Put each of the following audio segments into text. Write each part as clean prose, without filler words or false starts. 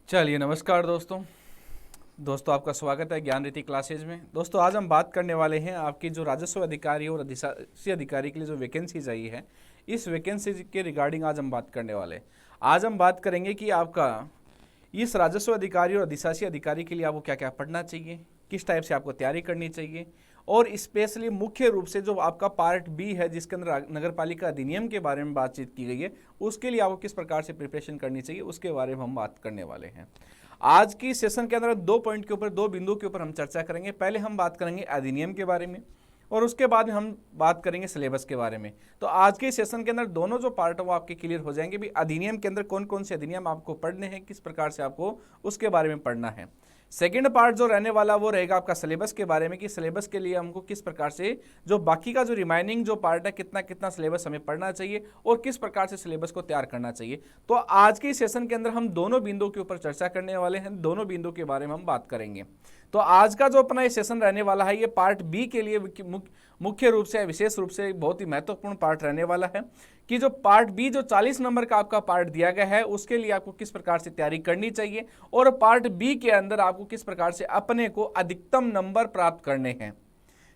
चलिए नमस्कार दोस्तों आपका स्वागत है ज्ञान रीति क्लासेज में। दोस्तों आज हम बात करने वाले हैं आपकी जो राजस्व अधिकारी और अधिशासी अधिकारी के लिए जो वैकेंसीज आई है, इस वैकेंसी के रिगार्डिंग आज हम बात करने वाले हैं। आज हम बात करेंगे कि आपका इस राजस्व अधिकारी और अधिशासी अधिकारी के लिए आपको क्या क्या पढ़ना चाहिए, किस टाइप से आपको तैयारी करनी चाहिए, और स्पेशली मुख्य रूप से जो आपका पार्ट बी है जिसके अंदर नगर पालिका अधिनियम के बारे में बातचीत की गई है, उसके लिए आपको किस प्रकार से प्रिपरेशन करनी चाहिए उसके बारे में हम बात करने वाले हैं। आज की सेशन के अंदर दो पॉइंट के ऊपर, दो बिंदु के ऊपर हम चर्चा करेंगे। पहले हम बात करेंगे अधिनियम के बारे में और उसके बाद में हम बात करेंगे सिलेबस के बारे में। तो आज के सेशन के अंदर दोनों जो पार्ट है वो आपके क्लियर हो जाएंगे भी अधिनियम के अंदर कौन कौन से अधिनियम आपको पढ़ने हैं, किस प्रकार से आपको उसके बारे में पढ़ना है। सेकंड पार्ट जो रहने वाला वो रहेगा आपका सिलेबस के बारे में कि सिलेबस के लिए हमको किस प्रकार से जो बाकी का जो रिमाइनिंग जो पार्ट है कितना कितना सिलेबस हमें पढ़ना चाहिए और किस प्रकार से सिलेबस को तैयार करना चाहिए। तो आज के सेशन के अंदर हम दोनों बिंदुओं के ऊपर चर्चा करने वाले हैं, दोनों बिंदुओं के बारे में हम बात करेंगे। तो आज का जो अपना ये सेशन रहने वाला है ये पार्ट बी के लिए मुख्य रूप से विशेष रूप से बहुत ही महत्वपूर्ण पार्ट रहने वाला है कि जो पार्ट बी जो 40 नंबर का आपका पार्ट दिया गया है उसके लिए आपको किस प्रकार से तैयारी करनी चाहिए और पार्ट बी के अंदर आपको किस प्रकार से अपने को अधिकतम नंबर प्राप्त करने हैं।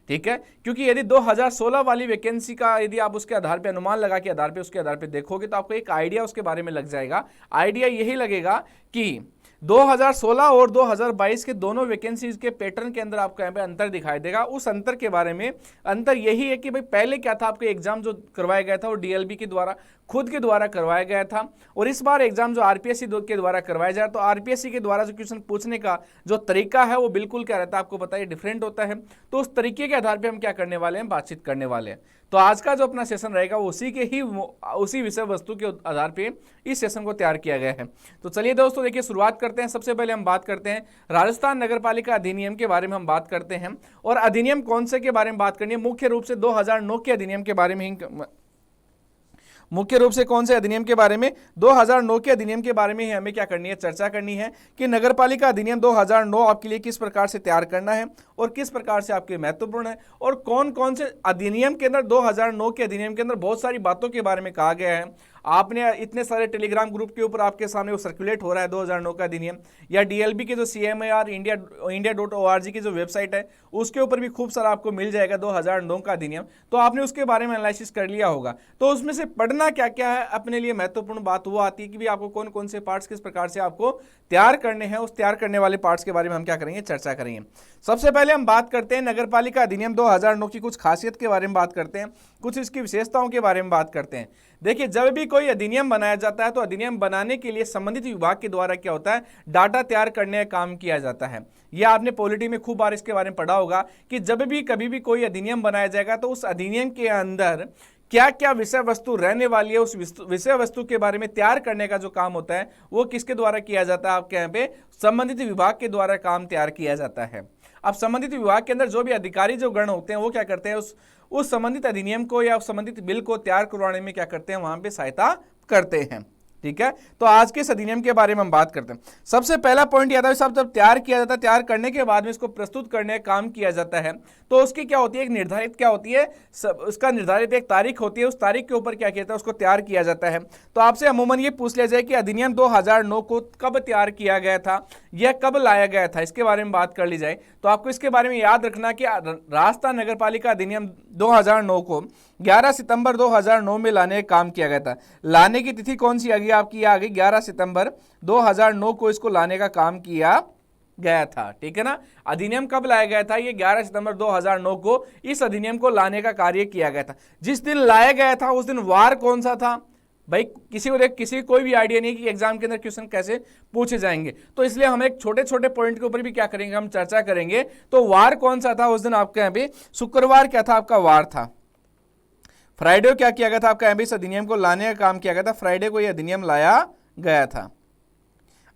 ठीक है, क्योंकि यदि 2016 वाली वैकेंसी का यदि आप उसके आधार पे अनुमान लगा के आधार पे उसके आधार पे देखोगे तो आपको एक आइडिया उसके बारे में लग जाएगा। आइडिया यही लगेगा कि 2016 और 2022 के दोनों वैकेंसीज के पैटर्न के अंदर आपको यहाँ पे अंतर दिखाई देगा। उस अंतर के बारे में अंतर यही है कि भाई पहले क्या था, आपको एग्जाम जो करवाया गया था वो डीएलबी के द्वारा खुद के द्वारा करवाया गया था और इस बार एग्जाम जो आरपीएससी के द्वारा करवाया जाए तो आरपीएससी के द्वारा जो क्वेश्चन पूछने का जो तरीका है वो बिल्कुल क्या रहता है आपको पता है डिफरेंट होता है। तो उस तरीके के आधार पर हम क्या करने वाले हैं, बातचीत करने वाले हैं। तो आज का जो अपना सेशन रहेगा वो उसी विषय वस्तु के आधार पर इस सेशन को तैयार किया गया है। तो चलिए दोस्तों देखिए शुरुआत करते हैं। सबसे पहले हम बात करते हैं राजस्थान नगरपालिका अधिनियम के बारे में हम बात करते हैं और अधिनियम कौन से के बारे में बात करनी है, मुख्य रूप से 2009 के अधिनियम के बारे में ही मुख्य रूप से कौन से अधिनियम के बारे में 2009 के अधिनियम के बारे में ही हमें क्या करनी है, चर्चा करनी है कि नगरपालिका अधिनियम 2009 आपके लिए किस प्रकार से तैयार करना है और किस प्रकार से आपके महत्वपूर्ण है और कौन कौन से अधिनियम के अंदर 2009 के अधिनियम के अंदर बहुत सारी बातों के बारे में कहा गया है। आपने इतने सारे टेलीग्राम ग्रुप के ऊपर आपके सामने वो सर्कुलेट हो रहा है 2009 का अधिनियम, या डीएलबी के जो CMAR India.org की जो वेबसाइट है उसके ऊपर भी खूब सारा आपको मिल जाएगा 2009 का अधिनियम। तो आपने उसके बारे में एनालिसिस कर लिया होगा। तो उसमें से पढ़ना क्या क्या है अपने लिए महत्वपूर्ण बात वो आती है कि भी आपको कौन कौन से पार्ट्स किस प्रकार से आपको तैयार करने हैं, उस तैयार करने वाले पार्ट्स के बारे में हम क्या करेंगे, चर्चा करेंगे। सबसे पहले हम बात करते हैं नगरपालिका अधिनियम 2009 की कुछ खासियत के बारे में बात करते हैं, कुछ इसकी विशेषताओं के बारे में बात करते हैं। देखिए जब भी कोई अधिनियम बनाया जाता है तो अधिनियम बनाने के लिए संबंधित विभाग के द्वारा क्या होता है, डाटा तैयार करने का काम किया जाता है। यह आपने पॉलिटी में खूब बार इसके बारे में पढ़ा होगा कि जब भी कभी भी कोई अधिनियम बनाया जाएगा तो उस अधिनियम के अंदर क्या क्या विषय वस्तु रहने वाली है, उस विषय वस्तु के बारे में तैयार करने का जो काम होता है वो किसके द्वारा किया जाता है, आपके यहाँ पे संबंधित विभाग के द्वारा काम तैयार किया जाता है। अब संबंधित विभाग के अंदर जो भी अधिकारी जो गण होते हैं वो क्या करते हैं, उस संबंधित अधिनियम को या उस संबंधित बिल को तैयार करवाने में क्या करते हैं, वहां पे सहायता करते हैं। ठीक है, तो आज के इस अधिनियम के बारे में हम बात करते हैं। सबसे पहला पॉइंट याद है सब जब तैयार किया जाता है, तैयार करने के बाद में इसको प्रस्तुत करने का काम किया जाता है तो उसकी क्या होती है, एक निर्धारित क्या होती है, उसका निर्धारित एक तारीख होती है, उस तारीख के ऊपर क्या किया जाता है, उसको तैयार किया जाता है। तो आपसे अमूमन ये पूछ लिया जाए कि अधिनियम 2009 को कब तैयार किया गया था या कब लाया गया था, इसके बारे में बात कर ली जाए तो आपको इसके बारे में याद रखना कि राजस्थान नगरपालिका अधिनियम 2009 को 11 सितंबर 2009 में लाने का काम किया गया था। लाने की तिथि कौन सी आ गई आपकी, आ गई 11 सितंबर 2009 को इसको लाने का काम किया गया था। ठीक है ना, अधिनियम कब लाया गया था, ये 11 सितंबर 2009 को इस अधिनियम को लाने का कार्य किया गया था। जिस दिन लाया गया था उस दिन वार कौन सा था भाई, किसी कोई भी आइडिया नहीं कि एग्जाम के अंदर क्वेश्चन कैसे पूछे जाएंगे। तो इसलिए हम एक छोटे छोटे पॉइंट के ऊपर भी क्या करेंगे, हम चर्चा करेंगे। तो वार कौन सा था उस दिन आपके यहाँ पे, शुक्रवार क्या था आपका, वार था। फ्राइडे क्या किया गया था आपका यहाँ पे, इस अधिनियम को लाने का काम किया गया था, फ्राइडे को यह अधिनियम लाया गया था।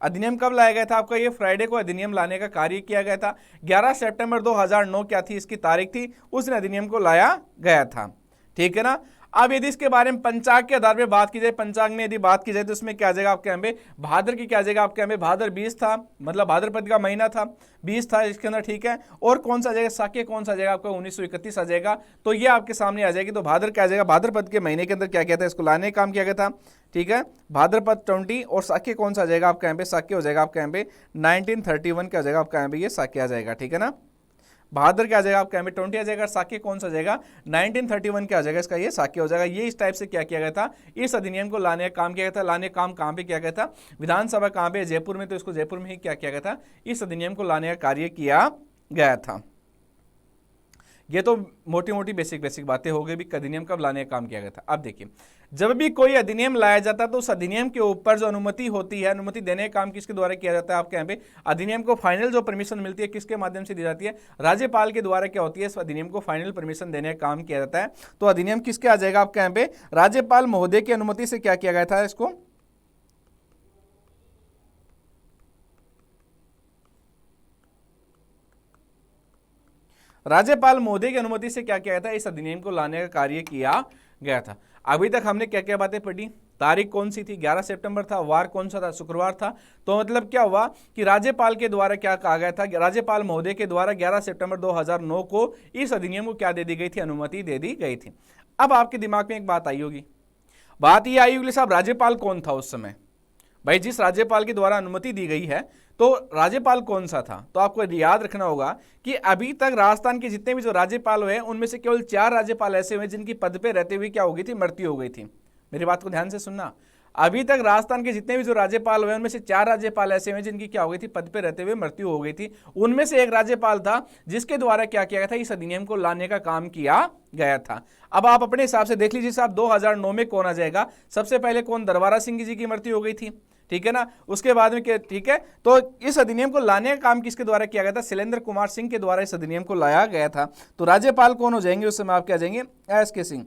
अधिनियम कब लाया गया था आपका, ये फ्राइडे को अधिनियम लाने का कार्य किया गया था। 11 सितंबर 2009 क्या थी इसकी तारीख थी, उस दिन अधिनियम को लाया गया था। ठीक है ना। अब यदि इसके बारे में पंचांग के आधार पर बात की जाए, पंचांग में यदि बात की जाए तो इसमें क्या आ जाएगा आपके यहाँ पे भाद्र की क्या आ जाएगा आपके यहाँ पे भाद्र 20 था, मतलब भाद्रपद का महीना था 20 था इसके अंदर, ठीक है। और कौन सा आ जाएगा साक्य, कौन सा आ जाएगा आपका 1931 आ जाएगा। तो ये आपके सामने आ जाएगी। तो भाद्र क्या आ जाएगा, भाद्रपद के महीने के अंदर क्या किया था, इसको लाने का काम किया गया था, ठीक है। भाद्रपद 20 और साक्य कौन सा आ जाएगा आपका यहाँ पे, साक्य हो जाएगा आपका यहाँ पे 1931 का आ जाएगा आपका यहाँ पे ये साक्य आ जाएगा, ठीक है ना। भाद्र क्या आ जाएगा आपका यहाँ पे 20 आ जाएगा, साक्य कौन सा आ जाएगा 1931 क्या आ जाएगा, इसका ये साक्य हो जाएगा। ये इस टाइप से क्या किया गया था, इस अधिनियम को लाने का काम किया गया था। लाने का काम कहाँ पे किया गया था, विधानसभा कहाँ पे, जयपुर में। तो इसको जयपुर में ही क्या किया गया था, इस अधिनियम को लाने का कार्य किया गया था। ये तो मोटी मोटी बेसिक बातें हो गई भी अधिनियम कब लाने का काम किया गया था। अब देखिए, जब भी कोई अधिनियम लाया जाता है तो उस अधिनियम के ऊपर जो अनुमति होती है, अनुमति देने का काम किसके द्वारा किया जाता है आपके यहाँ पे, अधिनियम को फाइनल जो परमिशन मिलती है किसके माध्यम से दी जाती है, राज्यपाल के द्वारा क्या होती है, इस अधिनियम को फाइनल परमिशन देने का काम किया जाता है। तो अधिनियम किसके आ जाएगा आपके यहाँ पे, राज्यपाल महोदय की अनुमति से क्या किया गया था, इसको राज्यपाल महोदय की अनुमति से क्या किया गया था, इस अधिनियम को लाने का कार्य किया गया था। अभी तक हमने क्या क्या बातें पढ़ी, तारीख कौन सी थी, 11 सितंबर था, वार कौन सा था, शुक्रवार था। तो मतलब क्या हुआ कि राज्यपाल के द्वारा क्या कहा गया था, राज्यपाल महोदय के द्वारा 11 सितंबर 2009 को इस अधिनियम को क्या दे दी गई थी, अनुमति दे दी गई थी। अब आपके दिमाग में एक बात आई होगी, बात ये आई होगी साहब राज्यपाल कौन था उस समय। भाई जिस राज्यपाल के द्वारा अनुमति दी गई है तो राज्यपाल कौन सा था, तो आपको याद रखना होगा कि अभी तक राजस्थान के जितने भी जो राज्यपाल हुए उनमें से केवल 4 राज्यपाल ऐसे हुए जिनकी पद पे रहते हुए क्या हो गई थी, मृत्यु हो गई थी। मेरी बात को ध्यान से सुनना, अभी तक राजस्थान के जितने भी जो राज्यपाल हुए उनमें से 4 राज्यपाल ऐसे हुए जिनकी क्या हो गई थी, पद पे रहते हुए मृत्यु हो गई थी। उनमें से एक राज्यपाल था जिसके द्वारा क्या किया गया था, इस अधिनियम को लाने का काम किया गया था। अब आप अपने हिसाब से देख लीजिए साहब, 2009 में कौन आ जाएगा, सबसे पहले कौन, दरबारा सिंह जी की मृत्यु हो गई थी, ठीक है ना। उसके बाद में क्या, ठीक है। तो इस अधिनियम को लाने का काम किसके द्वारा किया गया था, शैलेंद्र कुमार सिंह के द्वारा इस अधिनियम को लाया गया था। तो राज्यपाल कौन हो जाएंगे उस समय, आप क्या जाएंगे, एस.के. सिंह।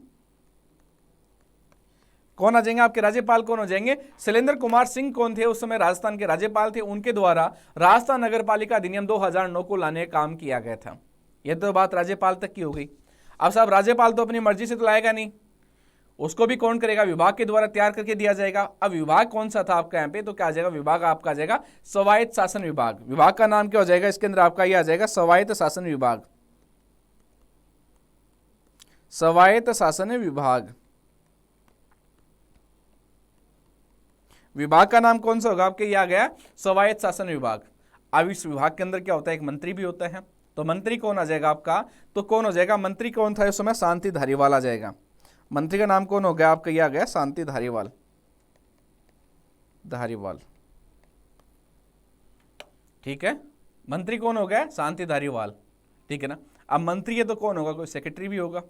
कौन आ जाएंगे आपके राज्यपाल, कौन हो जाएंगे, शैलेंद्र कुमार सिंह। कौन थे उस समय, राजस्थान के राज्यपाल थे, उनके द्वारा राजस्थान नगर पालिका अधिनियम 2009 को लाने का काम किया गया था। यह तो बात राज्यपाल तक की हो गई। अब साहब राज्यपाल तो अपनी मर्जी से तो लाएगा नहीं, उसको भी कौन करेगा, विभाग के द्वारा तैयार करके दिया जाएगा। अब विभाग कौन सा था आपका यहाँ पे, तो क्या आ जाएगा, विभाग आपका आ जाएगा स्वायत्त शासन विभाग। विभाग का नाम क्या हो जाएगा, इसके अंदर आपका ये आ जाएगा स्वायत्त शासन विभाग, स्वायत्त शासन विभाग। विभाग का नाम कौन सा होगा आपके, ये आ गया स्वायत्त शासन विभाग। अब इस विभाग के अंदर क्या होता है, एक मंत्री भी होता है। तो मंत्री कौन आ जाएगा आपका, तो कौन हो जाएगा, मंत्री कौन था उस समय, शांति धारीवाल आ जाएगा। मंत्री का नाम कौन हो गया आपका, ये आ गया शांति धारीवाल, धारीवाल, ठीक है। मंत्री कौन हो गया, शांति धारीवाल, ठीक है ना। अब मंत्री है तो कौन होगा, कोई सेक्रेटरी भी होगा,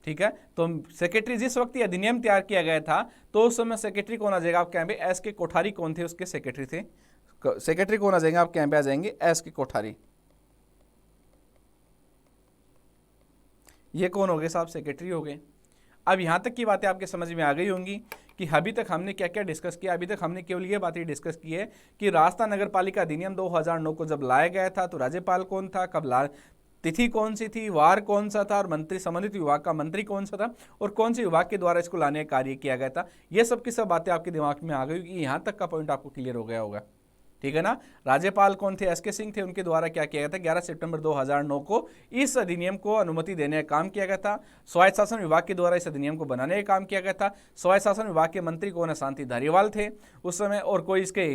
ठीक है। तो सेक्रेटरी जिस वक्त ये अधिनियम तैयार किया गया था तो उस समय सेक्रेटरी कौन आ जाएगा आपके यहाँ पे, एस.के. कोठारी कौन थे, उसके सेक्रेटरी थे। सेक्रेटरी कौन आ जाएंगे आपके यहाँ पे, आ जाएंगे एस.के. कोठारी। ये कौन हो गए साहब, सेक्रेटरी हो गए। अब यहाँ तक की बातें आपके समझ में आ गई होंगी कि अभी तक हमने क्या क्या डिस्कस किया। अभी तक हमने केवल ये बातें डिस्कस की है कि राजस्थान नगर पालिका अधिनियम 2009 को जब लाया गया था तो राज्यपाल कौन था, कब तिथि कौन सी थी, वार कौन सा था, और मंत्री, संबंधित विभाग का मंत्री कौन सा था, और कौन से विभाग के द्वारा इसको लाने का कार्य किया गया था। ये सब की सब बातें आपके दिमाग में आ गई कि यहाँ तक का पॉइंट आपको क्लियर हो गया होगा, ठीक है ना। राज्यपाल कौन थे, एस.के. सिंह थे, उनके द्वारा क्या किया गया था, 11 सितंबर 2009 को इस अधिनियम को अनुमति देने का काम किया गया था। स्वायत्त शासन विभाग के द्वारा इस अधिनियम को बनाने का काम किया गया था। स्वायत्त शासन विभाग के मंत्री कौन है, शांति धारीवाल थे उस समय। और कोई इसके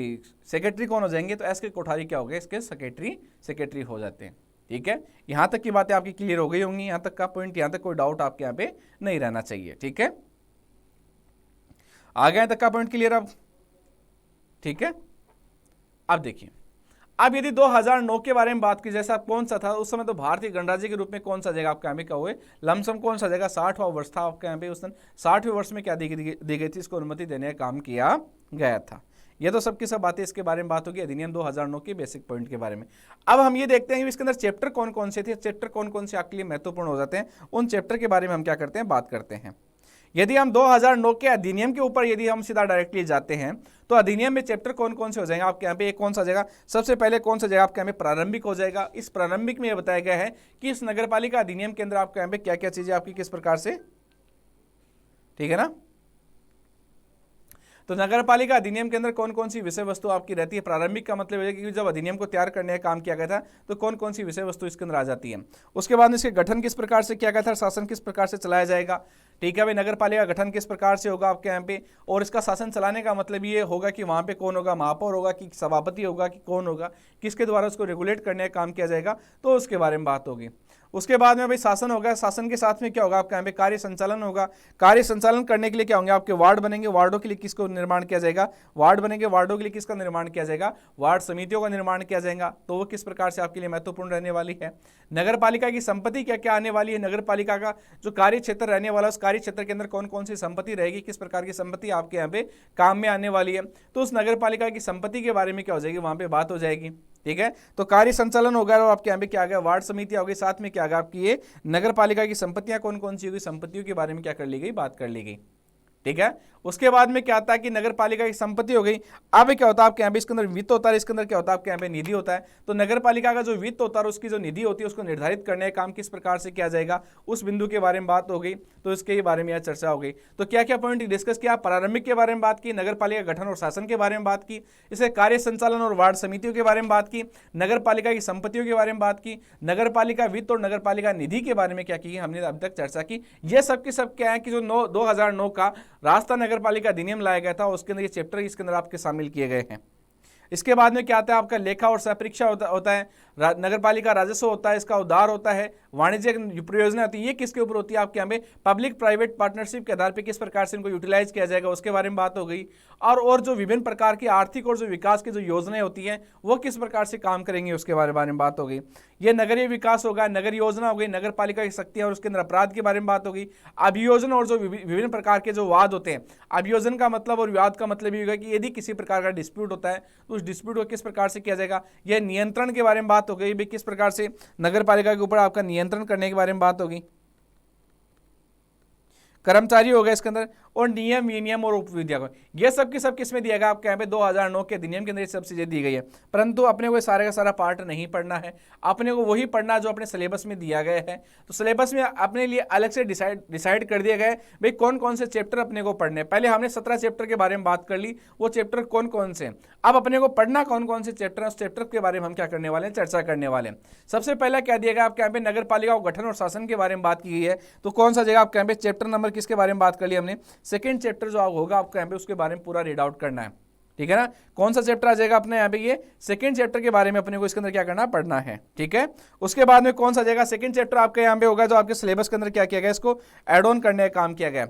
सेक्रेटरी कौन हो जाएंगे, तो एस.के. कोठारी क्या हो गए, इसके सेक्रेटरी हो जाते हैं, ठीक है। यहाँ तक की बातें आपकी क्लियर हो गई होंगी, यहाँ तक का पॉइंट, यहाँ तक कोई डाउट आपके यहाँ पे नहीं रहना चाहिए, ठीक है। आ गया तक का पॉइंट क्लियर अब, ठीक है। अब देखिए, अब यदि 2009 के बारे में बात की जैसा कौन सा था उस समय, तो भारतीय गणराज्य के रूप में कौन सा जगह आपके यहाँ पे क्या हुए, लमसम कौन सा जगह 60वां वर्ष था आपके यहाँ पे उस दिन। 60वें वर्ष में क्या दी गई थी, इसको अनुमति देने का काम किया गया था। ये तो सबकी सब बातें इसके बारे में बात होगी अधिनियम 2009 के बेसिक पॉइंट के बारे में। अब हम ये देखते हैं कि इसके अंदर चैप्टर कौन कौन से थे, चैप्टर कौन कौन से आपके लिए महत्वपूर्ण हो जाते हैं, उन चैप्टर के बारे में हम क्या करते हैं, बात करते हैं। यदि हम 2009 के अधिनियम के ऊपर यदि हम सीधा डायरेक्टली जाते हैं तो अधिनियम में चैप्टर कौन कौन से हो जाएंगे आपके यहाँ पे, एक कौन सा जगह, सबसे पहले कौन सा जगह आपके यहाँ पे प्रारंभिक हो जाएगा। इस प्रारंभिक में यह बताया गया है कि इस नगरपालिका अधिनियम के अंदर आपके यहाँ पे क्या क्या चीजें आपकी किस प्रकार से ठीक है ना। तो नगर पालिका अधिनियम के अंदर कौन कौन सी विषय वस्तु आपकी रहती है, प्रारंभिक का मतलब है कि जब अधिनियम को तैयार करने का काम किया गया था तो कौन कौन सी विषय वस्तु इसके अंदर आ जाती है। उसके बाद इसके गठन किस प्रकार से किया गया था, शासन किस प्रकार से चलाया जाएगा, ठीक है भाई, नगर पालिका गठन किस प्रकार से होगा आपके यहाँ पे, और इसका शासन चलाने का मतलब ये होगा कि वहाँ पे कौन होगा, महापौर होगा कि सभापति होगा कि कौन होगा, किसके द्वारा उसको रेगुलेट करने का काम किया जाएगा, तो उसके बारे में बात होगी। उसके बाद में भाई शासन होगा, शासन के साथ में क्या होगा आपका यहाँ पे कार्य संचालन होगा। कार्य संचालन करने के लिए क्या होंगे आपके वार्ड बनेंगे, वार्डों के लिए किसको निर्माण किया जाएगा, वार्ड बनेंगे, वार्डों के लिए किसका निर्माण किया जाएगा, वार्ड समितियों का निर्माण किया जाएगा, तो वो किस प्रकार से आपके लिए महत्वपूर्ण रहने वाली है। नगर पालिका की संपत्ति क्या क्या आने वाली है, नगर पालिका का जो कार्य क्षेत्र रहने वाला उस कार्य क्षेत्र के अंदर कौन कौन सी संपत्ति रहेगी, किस प्रकार की संपत्ति आपके यहाँ पे काम में आने वाली है, तो उस नगर पालिका की संपत्ति के बारे में क्या हो जाएगी वहां पे बात हो जाएगी। ठीक है, तो कार्य संचालन होगा और आपके यहाँ पे क्या आ गया, वार्ड समितियां होगी, साथ में क्या आ गया आपकी ये नगर पालिका की संपत्तियां कौन कौन सी होगी, संपत्तियों के बारे में क्या कर ली गई, बात कर ली गई। ठीक है, उसके बाद में क्या आता है कि नगर पालिका की संपत्ति हो गई। अब क्या होता है आपके यहाँ पे इसके अंदर वित्त होता है, इसके अंदर क्या होता है आपके यहाँ पे निधि होता है। तो नगर पालिका का जो वित्त होता है उसकी जो निधि होती है उसको निर्धारित करने का काम किस प्रकार से किया जाएगा, उस बिंदु के बारे में बात हो गई। तो इसके बारे में यहाँ चर्चा हो गई। तो क्या क्या पॉइंट डिस्कस किया, प्रारंभिक के बारे में बात की, नगर पालिका गठन और शासन के बारे में बात की, इसके कार्य संचालन और वार्ड समितियों के बारे में बात की, नगर पालिका की संपत्तियों के बारे में बात की, नगर पालिका वित्त और नगर पालिका निधि के बारे में क्या की हमने अब तक चर्चा की। ये सब के सब क्या है कि जो 2009 का राष्ट्रीय नगर पालिका अधिनियम लाया गया था उसके अंदर ये चैप्टर इसके अंदर आपके शामिल किए गए हैं। इसके बाद में क्या आता है आपका लेखा और सहपरीक्षा होता है, नगर पालिका राजस्व होता है, इसका उद्धार होता है, वाणिज्यिक परियोजना होती है। ये किसके ऊपर होती है आपके यहाँ पे, पब्लिक प्राइवेट पार्टनरशिप के आधार पे किस प्रकार से इनको यूटिलाइज किया जाएगा उसके बारे में बात हो गई। और जो विभिन्न प्रकार की आर्थिक और जो विकास की जो योजनाएं होती हैं वो किस प्रकार से काम करेंगी उसके बारे में बात हो गई। ये नगरीय विकास होगा, नगर योजना हो गई, नगर पालिका की शक्तियां और उसके अंदर अपराध के बारे में बात होगी। अभियोजन और जो विभिन्न प्रकार के जो वाद होते हैं, अभियोजन का मतलब और विवाद का मतलब ये होगा कि यदि किसी प्रकार का डिस्प्यूट होता है तो उस डिस्प्यूट को किस प्रकार से किया जाएगा। यह नियंत्रण के बारे में बात हो गई, किस प्रकार से नगर पालिका के ऊपर आपका नियंत्रण करने के बारे में बात होगी। कर्मचारी हो गए इसके अंदर, और नियम विनियम और उपविधियां, ये सब की सब किसमें दिया गया आपके यहाँ पे 2009 के अधिनियम के अंदर सब चीजें दी गई है। परंतु अपने को सारे का सारा पार्ट नहीं पढ़ना है, अपने को वही पढ़ना जो अपने सिलेबस में दिया गया है। तो सिलेबस में अपने लिए अलग से डिसाइड कर दिया गया है भाई कौन कौन से चैप्टर अपने को पढ़ने। पहले हमने 17 चैप्टर के बारे में बात कर ली, वो चैप्टर कौन कौन से, अब अपने को पढ़ना कौन कौन से चैप्टर है, उस चैप्टर के बारे में हम क्या करने वाले हैं, चर्चा करने वाले हैं। सबसे पहला क्या दिया गया आपके यहाँ पे, नगर पालिका गठन और शासन के बारे में बात की गई है। तो कौन सा जगह आपके यहाँ पे चैप्टर नंबर किसके बारे में बात कर ली हमने, सेकंड चैप्टर जो होगा आपको यहाँ पे उसके बारे में पूरा रीड आउट करना है। ठीक है ना, कौन सा चैप्टर आ जाएगा अपने यहाँ पे, ये सेकंड चैप्टर के बारे में अपने को इसके अंदर क्या करना पढ़ना है। ठीक है, उसके बाद में कौन सा जाएगा, सेकंड चैप्टर आपके यहाँ पे होगा जो आपके सिलेबस के अंदर क्या किया गया, इसको एड ऑन करने का काम किया गया।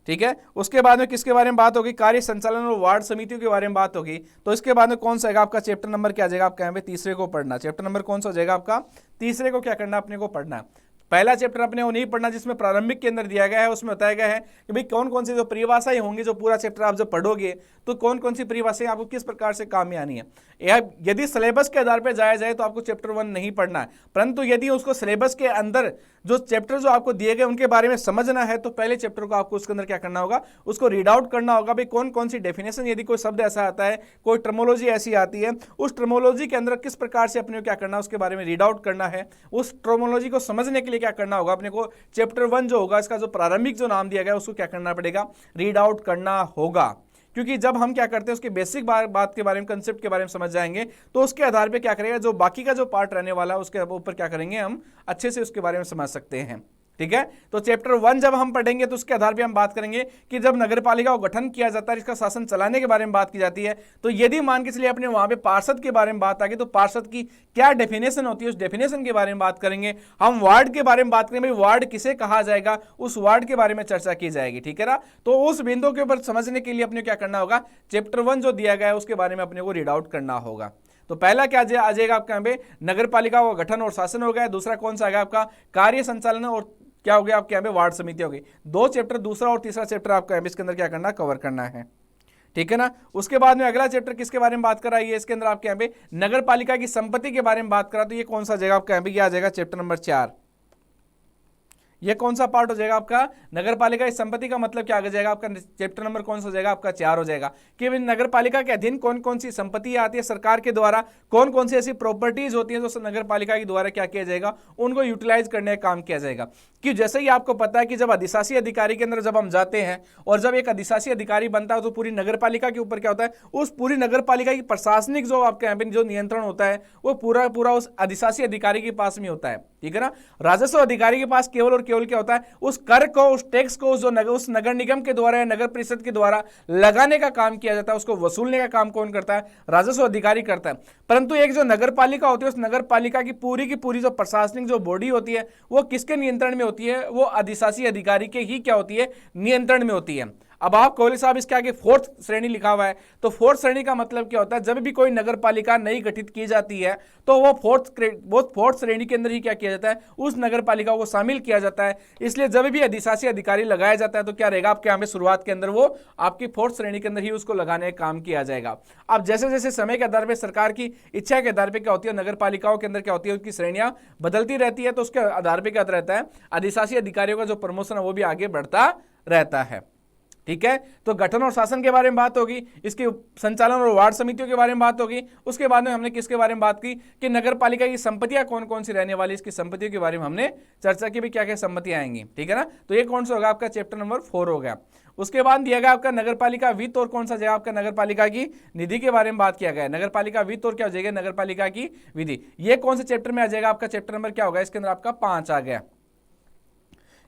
ठीक है, उसके बाद में किसके बारे में बात होगी, कार्य संचालन और वार्ड समितियों के बारे में बात होगी। तो इसके बाद में कौन सा आएगा आपका चैप्टर नंबर क्या जाएगा आपका यहाँ पे, तीसरे को पढ़ना। चैप्टर नंबर कौन सा हो जाएगा आपका, तीसरे को क्या करना अपने को पढ़ना है। पहला चैप्टर अपने को नहीं पढ़ना जिसमें प्रारंभिक के अंदर दिया गया है, उसमें बताया गया है कि भाई कौन कौन सी जो परिभाषाएं होंगी, जो पूरा चैप्टर आप जब पढ़ोगे तो कौन कौन सी परिभाषाएं आपको किस प्रकार से काम में आनी है। यदि सिलेबस के आधार पर जाया जाए तो आपको चैप्टर 1 नहीं पढ़ना है, परंतु यदि उसको सिलेबस के अंदर जो चैप्टर जो आपको दिए गए उनके बारे में समझना है तो पहले चैप्टर को आपको उसके अंदर क्या करना होगा, उसको रीड आउट करना होगा। भाई कौन कौन सी डेफिनेशन, यदि कोई शब्द ऐसा आता है, कोई टर्मोलॉजी ऐसी आती है, उस टर्मोलॉजी के अंदर किस प्रकार से अपने को क्या करना है उसके बारे में रीड आउट करना है। उस टर्मोलॉजी को समझने के लिए क्या करना होगा अपने को, चैप्टर 1 जो होगा इसका जो प्रारंभिक जो नाम दिया गया उसको क्या करना पड़ेगा, रीड आउट करना होगा। क्योंकि जब हम क्या करते हैं उसके बेसिक बात के बारे में, कंसेप्ट के बारे में समझ जाएंगे तो उसके आधार पे क्या करेगा, जो बाकी का जो पार्ट रहने वाला है उसके ऊपर क्या करेंगे, हम अच्छे से उसके बारे में समझ सकते हैं। ठीक है, तो चैप्टर 1 जब हम पढ़ेंगे तो उसके आधार पे हम बात करेंगे कि जब नगर पालिका का गठन किया जाता है, इसका शासन चलाने के बारे में बात की जाती है, तो यदि मान के चलिए अपने वहां पे पार्षद के बारे में बात आ गई तो पार्षद की क्या डेफिनेशन होती है, उस डेफिनेशन के बारे में बात करेंगे। हम वार्ड के बारे में बात करेंगे, भाई वार्ड किसे कहा जाएगा, उस वार्ड के बारे में चर्चा की जाएगी। ठीक है ना, तो उस बिंदु के ऊपर समझने के लिए अपने क्या करना होगा, चैप्टर 1 जो दिया गया है उसके बारे में अपने को रीड आउट करना होगा। तो पहला क्या आ जाएगा आपका यहाँ पे, नगर पालिका का गठन और शासन हो गया। दूसरा कौन सा आएगा आपका, कार्य संचालन और क्या हो गया आपके यहाँ पे, वार्ड समिति हो गई। 2 चैप्टर, दूसरा और तीसरा चैप्टर आपका इसके अंदर क्या करना, कवर करना है। ठीक है ना, उसके बाद में अगला चैप्टर किसके बारे में बात कर रहा है, इसके अंदर आपके यहाँ पे नगर पालिका की संपत्ति के बारे में बात करा। तो ये कौन सा जगह आपका यहाँ पे, आ जाएगा चैप्टर नंबर 4। ये कौन सा पार्ट हो जाएगा आपका, नगर पालिका की संपत्ति का मतलब क्या आ जाएगा आपका, चैप्टर नंबर कौन सा हो जाएगा आपका 4 हो जाएगा कि नगर पालिका के अधीन कौन कौन सी संपत्ति आती है सरकार के द्वारा, कौन कौन सी ऐसी प्रॉपर्टीज होती है जो नगर पालिका के द्वारा क्या किया जाएगा, उनको यूटिलाइज करने का काम किया जाएगा। कि जैसे ही आपको पता है कि जब अधिशासी अधिकारी के अंदर जब हम जाते हैं और जब एक अधिशासी अधिकारी बनता है तो पूरी नगर पालिका के ऊपर क्या होता है, उस पूरी नगर पालिका की प्रशासनिक जो आपके यहाँ पे जो नियंत्रण होता है वो पूरा पूरा उस अधिशासी अधिकारी के पास में होता है, ठीक है ना। राजस्व अधिकारी के पास केवल और केवल क्या होता है, उस कर को, उस टैक्स को जो उस नगर निगम के द्वारा या नगर परिषद के द्वारा लगाने का काम किया जाता है, उसको वसूलने का काम कौन करता है, राजस्व अधिकारी करता है। परंतु एक जो नगर पालिका होती है, उस नगर पालिका की पूरी जो प्रशासनिक जो बॉडी होती है वो किसके नियंत्रण में होती है, वो अधिशासी अधिकारी के ही क्या होती है, नियंत्रण में होती है। अब आप कोहली साहब इसके आगे 4th श्रेणी लिखा हुआ है, तो 4th श्रेणी का मतलब क्या होता है, जब भी कोई नगर पालिका नई गठित की जाती है तो वो 4th श्रेणी के अंदर ही क्या किया जाता है, उस नगर पालिका को शामिल किया जाता है। इसलिए जब भी अधिशासी अधिकारी लगाया जाता है तो क्या रहेगा आपके यहाँ पे शुरुआत के अंदर वो आपकी 4th श्रेणी के अंदर ही उसको लगाने का काम किया जाएगा। अब जैसे जैसे समय के आधार पर, सरकार की इच्छा के आधार पर क्या होती है, नगर पालिकाओं के अंदर क्या होती है, उसकी श्रेणियां बदलती रहती है, तो उसके आधार पर क्या रहता है, अधिशासी अधिकारियों का जो प्रमोशन है वो भी आगे बढ़ता रहता है, ठीक है। तो गठन और शासन के बारे में बात होगी, इसके संचालन और वार्ड समितियों के बारे में बात होगी। उसके बाद में हमने किसके बारे में बात की कि नगर पालिका की संपत्तियां कौन कौन सी रहने वाली, इसकी संपत्तियों के बारे में हमने चर्चा की भी, क्या क्या संपत्तियां आएंगी, ठीक है ना। तो ये कौन सा होगा आपका, चैप्टर नंबर 4 हो गया। उसके बाद दिया गया आपका नगर पालिका वित्त और कौन सा जगह आपका नगर पालिका की निधि के बारे में बात किया गया है। नगर पालिका वित्त और क्या हो जाएगा, नगर पालिका की विधि। ये कौन से चैप्टर में आ जाएगा आपका, चैप्टर नंबर क्या होगा इसके अंदर आपका 5 आ गया।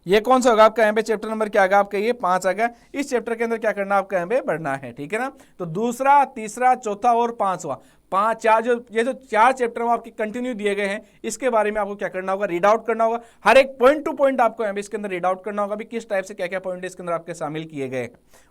ये कौन सा होगा आपका, यहाँ पे चैप्टर नंबर क्या आएगा आपका, ये 5 आ गया। इस चैप्टर के अंदर क्या करना है आपका, यहाँ पे बढ़ना है, ठीक है ना। तो दूसरा, तीसरा, चौथा और 5वां, 4 ये जो 4 चैप्टर आपके कंटिन्यू दिए गए हैं, इसके बारे में आपको क्या करना होगा, रीड आउट करना होगा। हर एक पॉइंट टू पॉइंट आपको यहाँ पे इसके अंदर रीड आउट करना होगा भी किस टाइप से क्या क्या पॉइंट इसके अंदर आपके शामिल किए गए।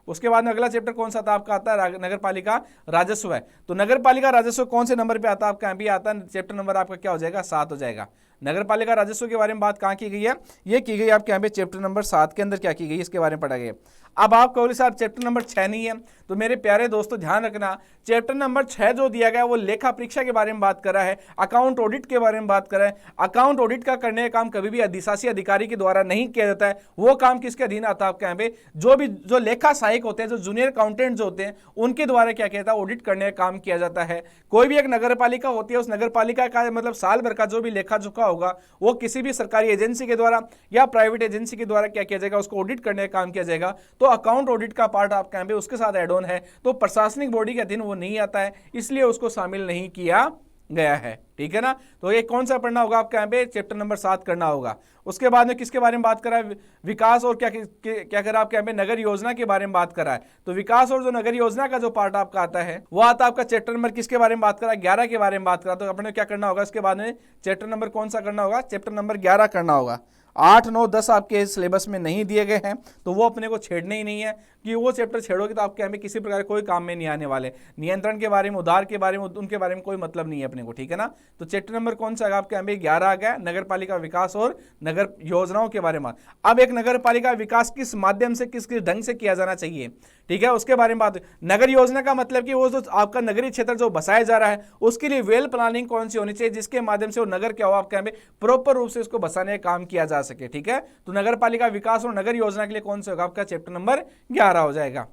उसके बाद में अगला चैप्टर कौन सा था आपका, आता है नगर पालिका राजस्व है। तो नगर पालिका राजस्व कौन से नंबर पे आता है आपका, यहाँ पे आता है चैप्टर नंबर आपका क्या हो जाएगा, 7 हो जाएगा। नगर पालिका राजस्व के बारे में बात कहाँ की गई है, ये की गई आपके यहाँ पे चैप्टर नंबर 7 के अंदर क्या की गई, इसके बारे में पढ़ा गया। अब आप कोहली साहब चैप्टर नंबर 6 नहीं है, तो मेरे प्यारे दोस्तों ध्यान रखना, चैप्टर नंबर 6 जो दिया गया वो लेखा परीक्षा के बारे में बात कर रहा है, अकाउंट ऑडिट के बारे में बात कर रहा है। अकाउंट ऑडिट का करने का काम कभी भी अधिशासी अधिकारी के द्वारा नहीं किया जाता है, वो काम किसके अधीन आता है आपके यहाँ पे, जो लेखा सहायक होते हैं, जो जूनियर अकाउंटेंट जो होते हैं, उनके द्वारा क्या किया जाता है, ऑडिट करने का काम किया जाता है। कोई भी एक नगर पालिका होती है, उस नगर पालिका का मतलब साल भर का जो भी लेखा जोखा होगा वो किसी भी सरकारी एजेंसी के द्वारा या प्राइवेट एजेंसी के द्वारा क्या किया जाएगा, उसको ऑडिट करने का काम किया जाएगा। तो अकाउंट ऑडिट का पार्ट आपके यहाँ पे उसके साथ एड ऑन है, तो प्रशासनिक बॉडी के अधीन वो नहीं आता है, इसलिए उसको शामिल नहीं किया गया है, ठीक है ना। तो ये कौन सा पढ़ना होगा आपके यहाँ पे, चैप्टर नंबर 7 करना होगा। उसके बाद में किसके बारे में बात करा है, विकास और क्या करा आपके यहाँ पे, नगर योजना के बारे में बात करा है। तो विकास और जो नगर योजना का जो पार्ट आपका आता है वो आता है आपका चैप्टर नंबर किसके बारे में बात करा, 11 के बारे में बात करा। तो अपने क्या करना होगा, इसके बाद में चैप्टर नंबर कौन सा करना होगा, चैप्टर नंबर 11 करना होगा। 8, 9, 10 आपके सिलेबस में नहीं दिए गए हैं, तो वो अपने को छेड़ने ही नहीं है, कि वो चैप्टर छेड़ोगे तो आपके हमें किसी प्रकार कोई काम में नहीं आने वाले। नियंत्रण के बारे में, उधार के बारे में, उनके बारे में कोई मतलब नहीं है अपने को, ठीक है ना। तो चैप्टर नंबर कौन सा आपके हमें 11 आ गया, नगर पालिका विकास और नगर योजनाओं के बारे में। अब एक नगर पालिका विकास किस माध्यम से, किस ढंग से किया जाना चाहिए, ठीक है, उसके बारे में बात। नगर योजना का मतलब कि वो जो आपका नगरीय क्षेत्र जो बसाया जा रहा है उसके लिए वेल प्लानिंग कौन सी होनी चाहिए, जिसके माध्यम से वो नगर क्या हो आपके यहाँ पे प्रॉपर रूप से उसको बसाने का काम किया जा सके, ठीक है। तो नगर पालिका विकास और नगर योजना के लिए कौन सा होगा आपका, चैप्टर नंबर 11 हो जाएगा,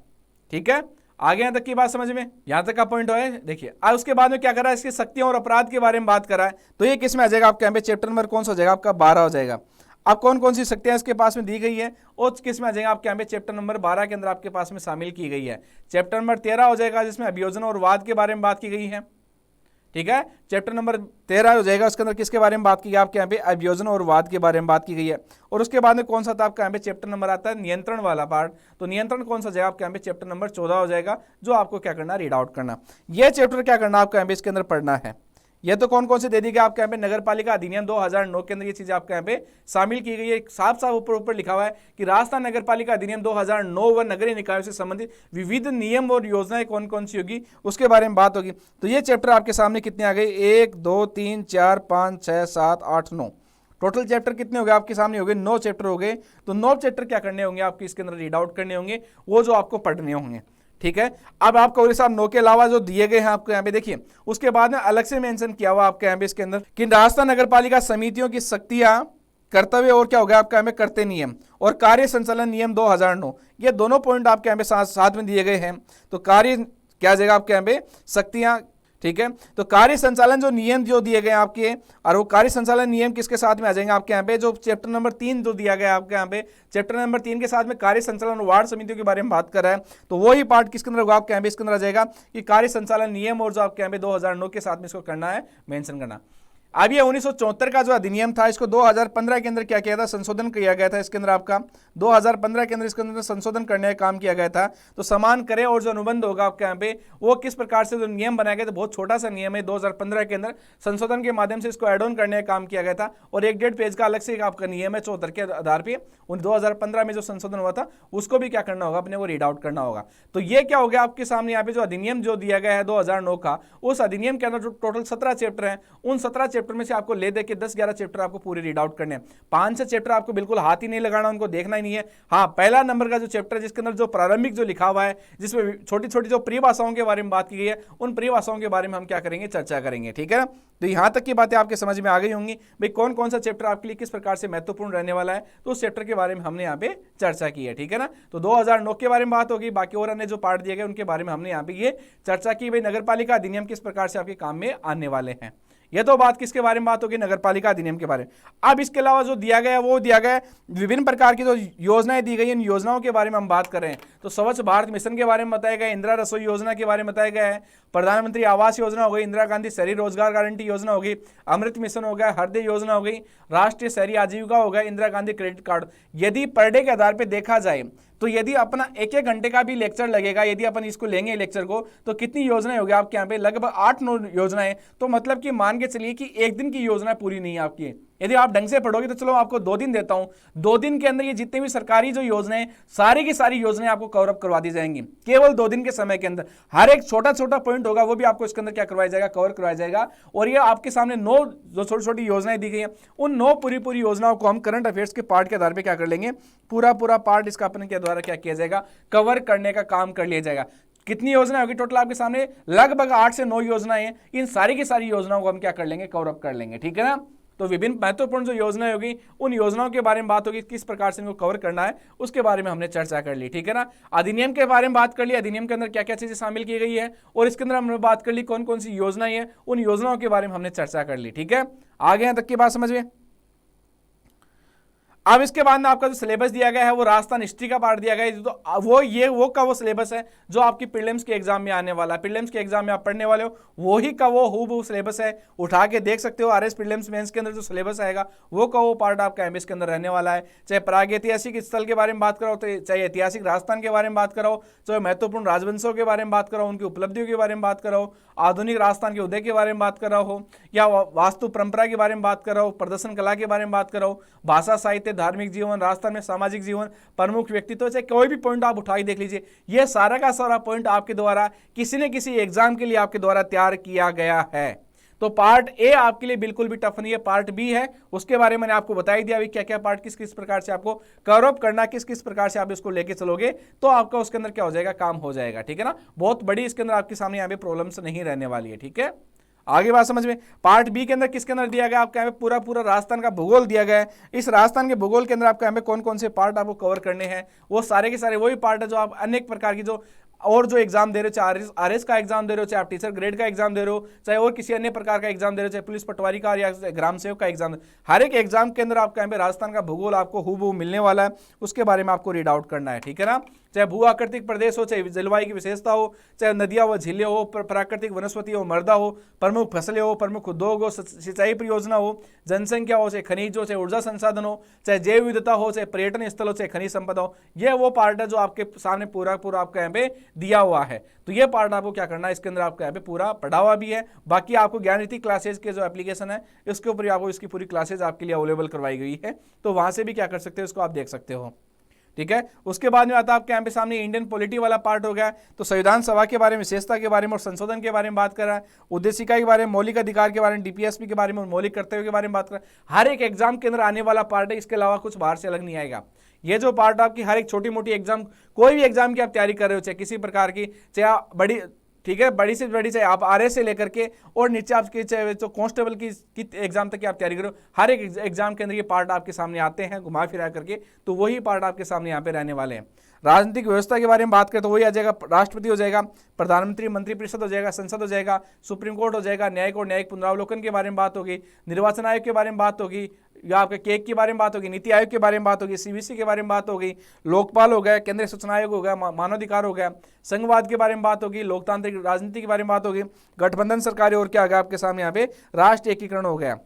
ठीक है। आगे यहां तक की बात समझ में, यहां तक का पॉइंट है। देखिए आज उसके बाद में क्या करा है, इसकी शक्तियों और अपराध के बारे में बात करा है। तो ये किस में आ जाएगा आपके यहाँ पे, चैप्टर नंबर कौन सा हो जाएगा आपका, 12 हो जाएगा। अब कौन कौन सी शक्तियां इसके पास में दी गई है और किस में आ जाएगा आपके यहाँ पे, चैप्टर नंबर 12 के अंदर आपके पास में शामिल की गई है। चैप्टर नंबर 13 हो जाएगा, जिसमें अभियोजन और वाद के बारे में बात की गई है, ठीक है। चैप्टर नंबर 13 हो जाएगा, उसके अंदर किसके बारे में बात की गई आपके यहाँ पे, अभियोजन और वाद के बारे में बात की गई है। और उसके बाद में कौन सा था आपका यहाँ पे चैप्टर नंबर आता है, नियंत्रण वाला पार्ट। तो नियंत्रण कौन सा जाएगा आपके यहाँ पे, चैप्टर नंबर 14 हो जाएगा, जो आपको क्या करना, रीड आउट करना। यह चैप्टर क्या करना आपका यहाँ पे, इसके अंदर पढ़ना है। ये तो कौन कौन से दे दी गई आपके यहाँ पे, नगर पालिका अधिनियम 2009 के अंदर ये चीजें आपके यहाँ पे शामिल की गई है। साफ साफ ऊपर लिखा हुआ है कि राजस्थान नगर पालिका अधिनियम 2009 व नगरीय निकायों से संबंधित विविध नियम और योजनाएं कौन कौन सी होगी, उसके बारे में बात होगी। तो ये चैप्टर आपके सामने कितने आ गए, 1, 2, 3, 4, 5, 6, 7, 8, 9 टोटल चैप्टर कितने हो गए आपके सामने, हो गए 9 चैप्टर हो गए। तो 9 चैप्टर क्या करने होंगे आपके इसके अंदर, रीड आउट करने होंगे, वो जो आपको पढ़ने होंगे, ठीक है। अब आपको साहब 9 के अलावा जो दिए गए हैं आपको यहाँ पे देखिए, उसके बाद में अलग से मेंशन किया हुआ आपके यहाँ पे इसके अंदर कि राजस्थान नगर पालिका समितियों की शक्तियां कर्तव्य और क्या हो गया आपका हमें करते नियम, और कार्य संचालन नियम 2009, ये दोनों पॉइंट आपके यहाँ पे साथ में दिए गए हैं। तो कार्य क्या आ जाएगा आपके यहाँ पे शक्तियां, ठीक है। तो कार्य संचालन जो नियम जो दिए गए आपके, और वो कार्य संचालन नियम किसके साथ में आ जाएंगे आपके यहाँ पे, जो चैप्टर नंबर 3 जो दिया गया आपके यहाँ पे, चैप्टर नंबर 3 के साथ में कार्य संचालन और वार्ड समितियों के बारे में बात कर रहा है। तो वो ही पार्ट किसके अंदर होगा आपके यहाँ पे, इसके अंदर आ जाएगा कि कार्य संचालन नियम, और जो आपके यहाँ पे 2009 के साथ में इसको करना है, मेंशन करना। अब ये 1974 का जो अधिनियम था, इसको 2015 के अंदर क्या किया था, संशोधन किया गया था। इसके अंदर आपका 2015 के अंदर इसके अंदर संशोधन करने का काम किया गया था। तो समान करे और जो अनुबंध होगा आपके यहाँ पे, वो किस प्रकार से जो नियम बनाया गया था, बहुत छोटा सा नियम है, 2015 के अंदर संशोधन के माध्यम से इसको एड ऑन करने का काम किया गया था। और 1.5 पेज का अलग से आपका नियम है 74 के आधार पर, उन 2015 में जो संशोधन हुआ था उसको भी क्या करना होगा, अपने को रीड आउट करना होगा। तो ये क्या हो गया आपके सामने यहाँ पे, जो अधिनियम जो दिया गया है 2009 का, उस अधिनियम के अंदर जो टोटल 17 चैप्टर हैं, उन 17 चैप्टर में से आपको ले दे के 10-11 चैप्टर आपको पूरे रीड आउट करने हैं। 5 चैप्टर आपको बिल्कुल हाथ ही नहीं लगाना, उनको देखना ही नहीं है। हाँ, पहला नंबर का जो चैप्टर है जिसके अंदर जो प्रारंभिक जो लिखा हुआ है, जिसमें छोटी छोटी जो परिभाषाओं के बारे में बात की गई है, उन परिभाषाओं के बारे में हम क्या करेंगे, चर्चा करेंगे, ठीक है ना। तो यहां तक की बातें आपके समझ में आ गई होंगी भाई, कौन कौन सा चैप्टर आपके लिए किस प्रकार से महत्वपूर्ण रहने वाला है। तो उस चैप्टर के बारे में हमने यहाँ पे चर्चा की है, ठीक है ना। तो 2009 के बारे में बात होगी, बाकी और अन्य जो पार्ट दिए गए उनके बारे में हमने यहाँ पे ये चर्चा की भाई, नगरपालिका अधिनियम किस प्रकार से आपके काम में आने वाले हैं। ये तो बात किसके बारे में बात होगी, नगरपालिका अधिनियम के बारे में। अब इसके अलावा जो दिया गया है वो दिया गया है विभिन्न प्रकार की जो योजनाएं दी गई, इन योजनाओं के बारे में हम बात कर रहे हैं। तो स्वच्छ भारत मिशन के बारे में बताया गया, इंदिरा रसोई योजना के बारे में बताया गया है, प्रधानमंत्री आवास योजना हो गई, इंदिरा गांधी शहरी रोजगार गारंटी योजना हो गई, अमृत मिशन हो गया, हृदय योजना हो गई, राष्ट्रीय शहरी आजीविका हो गया, इंदिरा गांधी क्रेडिट कार्ड। यदि पर डे के आधार पर देखा जाए तो यदि अपना 1-1 घंटे का भी लेक्चर लगेगा, यदि अपन इसको लेंगे लेक्चर को, तो कितनी योजनाएं होगी आपके यहाँ पे, लगभग 8-9 योजनाएं। तो मतलब कि मान के चलिए कि एक दिन की योजना पूरी नहीं है आपकी। यदि आप ढंग से पढ़ोगे तो चलो आपको 2 दिन देता हूं, 2 दिन के अंदर ये जितने भी सरकारी जो योजनाएं, सारी की सारी योजनाएं आपको कवर अप करवा दी जाएंगी, केवल 2 दिन के समय के अंदर। हर एक छोटा छोटा पॉइंट होगा वो भी आपको इसके अंदर क्या करवाया जाएगा, कवर करवाया जाएगा। और ये आपके सामने 9 जो छोटी छोटी योजनाएं दी गई हैं, उन 9 पूरी योजनाओं को हम करंट अफेयर्स के पार्ट के आधार पर क्या कर लेंगे, पूरा पार्ट इसका अपने के द्वारा क्या किया जाएगा, कवर करने का काम कर लिया जाएगा। कितनी योजना होगी टोटल आपके सामने, लगभग 8 से 9 योजनाएं हैं। इन सारी की सारी योजनाओं को हम क्या कर लेंगे, कवर अप कर लेंगे, ठीक है ना। तो विभिन्न महत्वपूर्ण जो योजनाएं होगी, उन योजनाओं के बारे में बात होगी, किस प्रकार से इनको कवर करना है उसके बारे में हमने चर्चा कर ली, ठीक है ना। अधिनियम के बारे में बात कर ली, अधिनियम के अंदर क्या क्या चीजें शामिल की गई है, और इसके अंदर हमने बात कर ली कौन कौन सी योजनाएं हैं, उन योजनाओं के बारे में हमने चर्चा कर ली, ठीक है। आगे यहां तक की बात समझ में। अब इसके बाद में आपका जो सिलेबस दिया गया है वो राजस्थान हिस्ट्री का पार्ट दिया गया है। तो वो सिलेबस है जो आपकी प्रीलिम्स के एग्जाम में आने वाला है। प्रीलिम्स के एग्जाम में आप पढ़ने वाले हो, वही का वो हूबहू सिलेबस है, उठा के देख सकते हो। आरएस प्रीलिम्स मेंस के अंदर जो सिलेबस आएगा वो का वो पार्ट आपका एमएस के अंदर रहने वाला है। चाहे प्रागैतिहासिक स्थल के बारे में बात करो, तो चाहे ऐतिहासिक राजस्थान के बारे में बात करो, चाहे महत्वपूर्ण राजवंशों के बारे में बात करो, उनकी उपलब्धियों के बारे में बात करो, आधुनिक राजस्थान के उदय के बारे में बात कर रहा हो, या वास्तु परंपरा के बारे में बात कर रहा हो, प्रदर्शन कला के बारे में बात कर रहा हो, भाषा साहित्य, धार्मिक जीवन, राजस्थान में सामाजिक जीवन, प्रमुख व्यक्तित्व, चाहे कोई भी पॉइंट आप उठा के देख लीजिए, ये सारा का सारा पॉइंट आपके द्वारा किसी न किसी एग्जाम के लिए आपके द्वारा तैयार किया गया है। तो पार्ट ए आपके लिए बिल्कुल भी टफ नहीं है, पार्ट बी है, उसके बारे में मैंने आपको बता ही दिया अभी क्या क्या पार्ट किस किस प्रकार से आपको कवर अप करना, किस किस प्रकार से आप इसको लेके चलोगे तो आपका उसके अंदर क्या हो जाएगा, काम हो जाएगा, ठीक है ना। बहुत बड़ी इसके अंदर आपके सामने यहाँ पे प्रॉब्लम्स नहीं रहने वाली है, ठीक है। आगे बात समझ में। पार्ट बी के अंदर किसके अंदर दिया गया आपका यहाँ पे पूरा राजस्थान का भूगोल दिया गया है। इस राजस्थान के भूगोल के अंदर आपका यहाँ पे कौन कौन से पार्ट आपको कवर करने हैं, वो सारे के सारे वही पार्ट है जो आप अनेक प्रकार की जो और जो एग्जाम दे रहे हो, चाहे आरएस का एग्जाम दे रहे हो, चाहे आप टीचर ग्रेड का एग्जाम दे रहे हो, चाहे और किसी अन्य प्रकार का एग्जाम दे रहे हो, चाहे पुलिस पटवारी का या ग्राम सेवक का एग्जाम, हर एक एग्जाम के अंदर आपका यहाँ पे राजस्थान का भूगोल आपको हूबहू मिलने वाला है, उसके बारे में आपको रीड आउट करना है, ठीक है ना। चाहे भू आकृतिक प्रदेश हो, चाहे जलवायु की विशेषता हो, चाहे नदियां व झीलें हो, प्राकृतिक वनस्पति हो, मृदा हो, प्रमुख फसलें हो, प्रमुख उद्योग हो, सिंचाई परियोजना हो, जनसंख्या हो, चाहे खनिज हो, चाहे ऊर्जा संसाधन हो, चाहे जैव विविधता हो, चाहे पर्यटन स्थल हो, चाहे खनिज संपदा हो, ये वो पार्ट है जो आपके सामने पूरा आपका यहाँ पे दिया हुआ है। तो ये पार्ट आपको क्या करना है, इसके अंदर आपका यहाँ पे पूरा पढ़ा हुआ भी है। बाकी आपको ज्ञान रीति क्लासेज के जो एप्लीकेशन है इसके ऊपर आपको इसकी पूरी क्लासेज आपके लिए अवेलेबल करवाई गई है, तो वहां से भी क्या कर सकते हो, इसको आप देख सकते हो, ठीक है। उसके बाद में आता है आपके यहाँ पे सामने इंडियन पॉलिटी वाला पार्ट हो गया। तो संविधान सभा के बारे में, विशेषता के बारे में और संशोधन के बारे में बात कर रहा है, उद्देशिका के बारे में, मौलिक अधिकार के बारे में, डीपीएसपी के बारे में, मौलिक कर्तव्य के बारे में बात कर रहा है। हर एक एग्जाम के अंदर आने वाला पार्ट है, इसके अलावा कुछ बाहर से अलग नहीं आएगा। ये जो पार्ट आपकी हर एक छोटी मोटी एग्जाम, कोई भी एग्जाम की आप तैयारी कर रहे हो, चाहे किसी प्रकार की, चाहे बड़ी ठीक है, बड़ी से बड़ी चाहे आप आरएस से लेकर के और नीचे आपके चाहे तो कांस्टेबल की एग्जाम तक की आप तैयारी करो, हर एक एग्जाम के अंदर ये पार्ट आपके सामने आते हैं घुमा फिरा करके, तो वही पार्ट आपके सामने यहाँ पे रहने वाले हैं। राजनीतिक व्यवस्था के बारे में बात करें तो वही आ जाएगा, राष्ट्रपति हो जाएगा, प्रधानमंत्री, मंत्रिपरिषद हो जाएगा, संसद हो जाएगा, सुप्रीम कोर्ट हो जाएगा, न्यायिक और न्यायिक पुनरावलोकन के बारे में बात होगी, निर्वाचन आयोग के बारे में बात होगी, या आपके केक के बारे में बात होगी, नीति आयोग के बारे में बात होगी, सीवीसी के बारे में बात होगी, लोकपाल हो गया, केंद्रीय सूचना आयोग हो गया, मानवाधिकार हो गया, संघवाद के बारे में बात होगी, लोकतांत्रिक राजनीति के बारे में बात होगी, गठबंधन सरकारें, और क्या आ गया आपके सामने यहाँ पे राष्ट्र एकीकरण हो गया,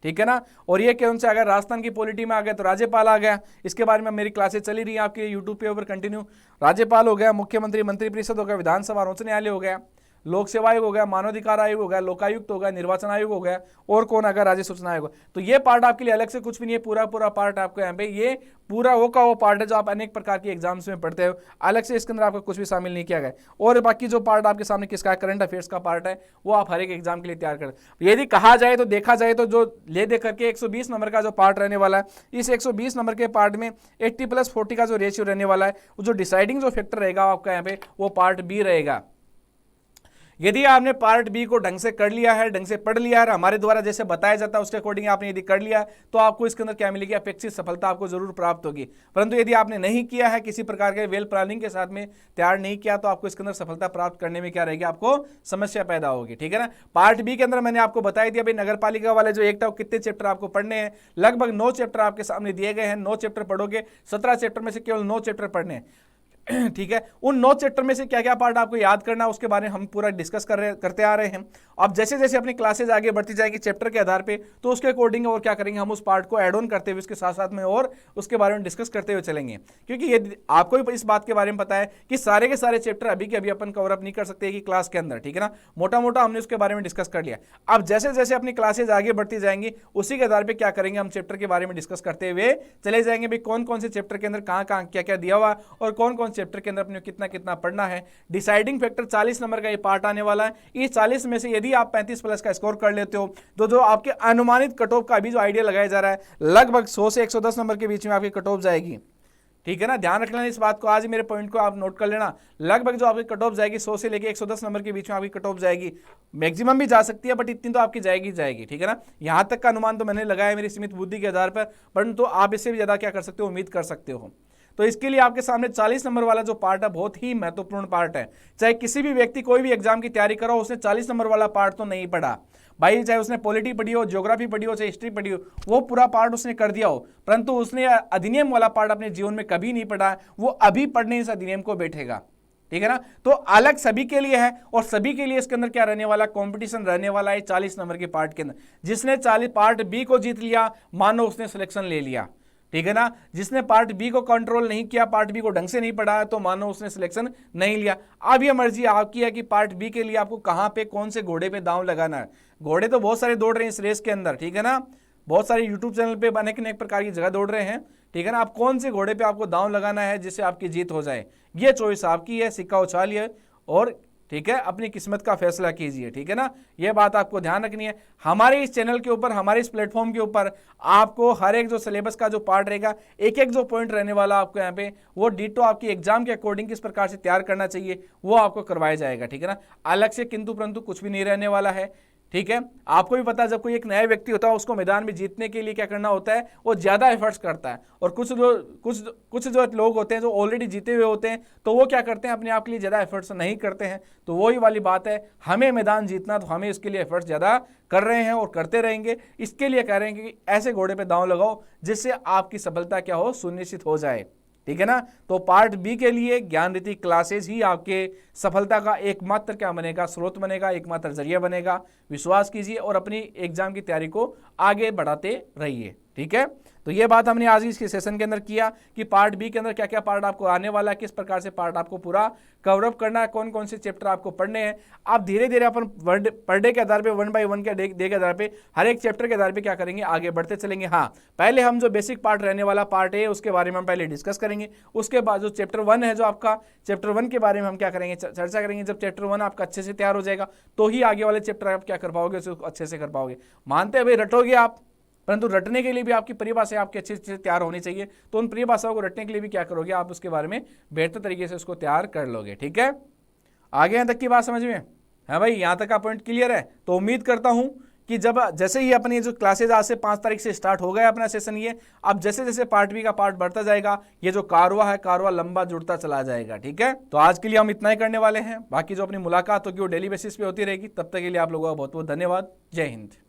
ठीक है ना। और ये कौन से आ गया, राजस्थान की पॉलिटी में आ गया तो राज्यपाल आ गया, इसके बारे में मेरी क्लासेस चली रही है आपके यूट्यूब पे ऊपर कंटिन्यू। राज्यपाल हो गया, मुख्यमंत्री, मंत्रिपरिषद हो गया, विधानसभा, उच्च न्यायालय हो गया, लोक सेवा आयोग हो गया, मानवाधिकार आयोग हो गया, लोकायुक्त हो गया, निर्वाचन आयोग हो गया, और कौन आ गया, राज्य सूचना आयोग। तो ये पार्ट आपके लिए अलग से कुछ भी नहीं है, पूरा पूरा पार्ट आपको यहाँ पे ये पूरा वो का वो पार्ट है जो आप अनेक प्रकार के एग्जाम्स में पढ़ते हो, अलग से इसके अंदर आपका कुछ भी शामिल नहीं किया गया। और बाकी जो पार्ट आपके सामने किसका करंट अफेयर्स का पार्ट है वो आप हर एक एग्जाम के लिए तैयार करें। यदि कहा जाए तो देखा जाए तो जो ले दे करके 120 नंबर का जो पार्ट रहने वाला है, इस 120 नंबर के पार्ट में 80+40 का जो रेशियो रहने वाला है, जो डिसाइडिंग जो फैक्टर रहेगा आपका यहाँ पे वो पार्ट बी रहेगा। यदि आपने पार्ट बी को ढंग से कर लिया है, ढंग से पढ़ लिया है, हमारे द्वारा जैसे बताया जाता है उसके अकॉर्डिंग आपने यदि कर लिया है तो आपको इसके अंदर क्या मिलेगी, अपेक्षित सफलता आपको जरूर प्राप्त होगी। परंतु यदि आपने नहीं किया है, किसी प्रकार के वेल प्लानिंग के साथ में तैयार नहीं किया, तो आपको इसके अंदर सफलता प्राप्त करने में क्या रहेगी, आपको समस्या पैदा होगी, ठीक है ना। पार्ट बी के अंदर मैंने आपको बताई दिया भाई नगर पालिका वाले जो एक कितने चैप्टर आपको पढ़ने हैं, लगभग 9 चैप्टर आपके सामने दिए गए हैं, 9 चैप्टर पढ़ोगे, 17 चैप्टर में से केवल 9 चैप्टर पढ़ने हैं, ठीक है। उन 9 चैप्टर में से क्या क्या पार्ट आपको याद करना है उसके बारे में हम पूरा डिस्कस करते आ रहे हैं। अब जैसे जैसे अपनी क्लासेज आगे बढ़ती जाएगी चैप्टर के आधार पे, तो उसके अकॉर्डिंग और क्या करेंगे, हम उस पार्ट को ऐड ऑन करते हुए उसके साथ साथ में और उसके बारे में डिस्कस करते हुए चलेंगे। क्योंकि ये आपको भी इस बात के बारे में पता है कि सारे के सारे चैप्टर अभी के अभी अपन कवर अप नहीं कर सकते कि क्लास के अंदर, ठीक है ना। मोटा मोटा हमने उसके बारे में डिस्कस कर लिया। अब जैसे जैसे अपनी क्लासेज आगे बढ़ती जाएंगी उसी के आधार पर क्या करेंगे, हम चैप्टर के बारे में डिस्कस करते हुए चले जाएंगे भाई कौन कौन से चैप्टर के अंदर कहाँ कहाँ क्या क्या दिया हुआ और कौन कौन चैप्टर के अंदर अपने कितना कितना पढ़ना है। डिसाइडिंग फैक्टर 40 नंबर का ये पार्ट आने वाला है। इस 40 में से यदि आप 35+ का स्कोर कर लेते हो तो जो आपके अनुमानित कट ऑफ का अभी जो आइडिया लगाया जा रहा है लगभग 100 से 110 नंबर के बीच में आपकी कट ऑफ जाएगी, ठीक है ना। ध्यान रख लेना इस बात को, आज मेरे पॉइंट को आप नोट कर लेना। लगभग जो आपकी कट ऑफ जाएगी 100 से लेके 110 नंबर के बीच में आपकी कट ऑफ जाएगी। मैक्सिमम भी जा सकती है बट इतनी तो आपकी जाएगी, ठीक है ना। यहां तक का अनुमान तो मैंने लगाया मेरी सीमित बुद्धि के आधार पर, परंतु आप इससे भी ज्यादा क्या कर सकते हो, उम्मीद कर सकते हो। तो इसके लिए आपके सामने 40 नंबर वाला जो पार्ट है बहुत ही महत्वपूर्ण पार्ट है। चाहे किसी भी व्यक्ति कोई भी एग्जाम की तैयारी करो, उसने 40 नंबर वाला पार्ट तो नहीं पढ़ा भाई, चाहे उसने पॉलिटी पढ़ी हो, ज्योग्राफी पढ़ी हो, चाहे हिस्ट्री पढ़ी हो, वो पूरा पार्ट उसने कर दिया हो, परंतु उसने अधिनियम वाला पार्ट अपने जीवन में कभी नहीं पढ़ा, वो अभी पढ़ने इस अधिनियम को बैठेगा, ठीक है ना। तो अलग सभी के लिए है और सभी के लिए इसके अंदर क्या रहने वाला, कंपटीशन रहने वाला है 40 नंबर के पार्ट के अंदर। जिसने 40 पार्ट बी को जीत लिया मानो उसने सिलेक्शन ले लिया, ठीक है ना। जिसने पार्ट बी को कंट्रोल नहीं किया, पार्ट बी को ढंग से नहीं पढ़ा तो मानो उसने सिलेक्शन नहीं लिया। अब ये मर्जी आपकी है कि पार्ट बी के लिए आपको कहां पे कौन से घोड़े पे दांव लगाना है। घोड़े तो बहुत सारे दौड़ रहे हैं इस रेस के अंदर, ठीक है ना। बहुत सारे यूट्यूब चैनल पे अनेक प्रकार की जगह दौड़ रहे हैं, ठीक है ना। आप कौन से घोड़े पे आपको दांव लगाना है जिससे आपकी जीत हो जाए, ये चॉइस आपकी है। सिक्का उछालिए और ठीक है अपनी किस्मत का फैसला कीजिए, ठीक है ना। यह बात आपको ध्यान रखनी है। हमारे इस चैनल के ऊपर, हमारे इस प्लेटफॉर्म के ऊपर आपको हर एक जो सिलेबस का जो पार्ट रहेगा, एक एक जो पॉइंट रहने वाला आपको यहाँ पे, वो डिटो आपकी एग्जाम के अकॉर्डिंग किस प्रकार से तैयार करना चाहिए वो आपको करवाया जाएगा, ठीक है ना। अलग से किंतु परंतु कुछ भी नहीं रहने वाला है, ठीक है। आपको भी पता है जब कोई एक नया व्यक्ति होता है उसको मैदान में जीतने के लिए क्या करना होता है, वो ज्यादा एफर्ट्स करता है। और कुछ जो लोग होते हैं जो ऑलरेडी जीते हुए होते हैं तो वो क्या करते हैं, अपने आप के लिए ज्यादा एफर्ट्स नहीं करते हैं। तो वही वाली बात है, हमें मैदान जीतना तो हमें इसके लिए एफर्ट्स ज्यादा कर रहे हैं और करते रहेंगे। इसके लिए कह रहे हैं कि ऐसे घोड़े पे दांव लगाओ जिससे आपकी सफलता क्या हो, सुनिश्चित हो जाए, ठीक है ना। तो पार्ट बी के लिए ज्ञान रीति क्लासेज ही आपके सफलता का एकमात्र क्या बनेगा, स्रोत बनेगा, एकमात्र जरिया बनेगा। विश्वास कीजिए और अपनी एग्जाम की तैयारी को आगे बढ़ाते रहिए, ठीक है। तो ये बात हमने आज इसके सेशन के अंदर किया कि पार्ट बी के अंदर क्या क्या पार्ट आपको आने वाला है, किस प्रकार से पार्ट आपको पूरा कवर अप करना है, कौन कौन से चैप्टर आपको पढ़ने हैं। आप धीरे धीरे अपन पर डे के आधार पे 1 बाय 1 के डे के आधार पे हर एक चैप्टर के आधार पे क्या करेंगे, आगे बढ़ते चलेंगे। हाँ, पहले हम जो बेसिक पार्ट रहने वाला पार्ट है उसके बारे में हम पहले डिस्कस करेंगे। उसके बाद जो चैप्टर 1 है, जो आपका चैप्टर 1 के बारे में हम क्या करेंगे, चर्चा करेंगे। जब चैप्टर 1 आपका अच्छे से तैयार हो जाएगा तो ही आगे वाले चैप्टर आप क्या कर पाओगे, उसको अच्छे से कर पाओगे। मानते हैं भाई रटोगे आप, परंतु रटने के लिए भी आपकी परिभाषाएं आपकी अच्छे से तैयार होनी चाहिए। तो उन परिभाषाओं को रटने के लिए भी क्या करोगे, आप उसके बारे में बेहतर तरीके से उसको तैयार कर लोगे, ठीक है। आगे यहाँ तक की बात समझ में है भाई? यहाँ तक का पॉइंट क्लियर है? तो उम्मीद करता हूं कि जब जैसे ही अपनी जो क्लासेज आज से 5 तारीख से स्टार्ट हो गया अपना सेशन, ये अब जैसे जैसे पार्ट बी का पार्ट बढ़ता जाएगा, ये जो कारवा है कारवा लंबा जुड़ता चला जाएगा। ठीक है, तो आज के लिए हम इतना ही करने वाले हैं। बाकी जो अपनी मुलाकात होगी वो डेली बेसिस पे होती रहेगी। तब तक के लिए आप लोगों का बहुत बहुत धन्यवाद। जय हिंद।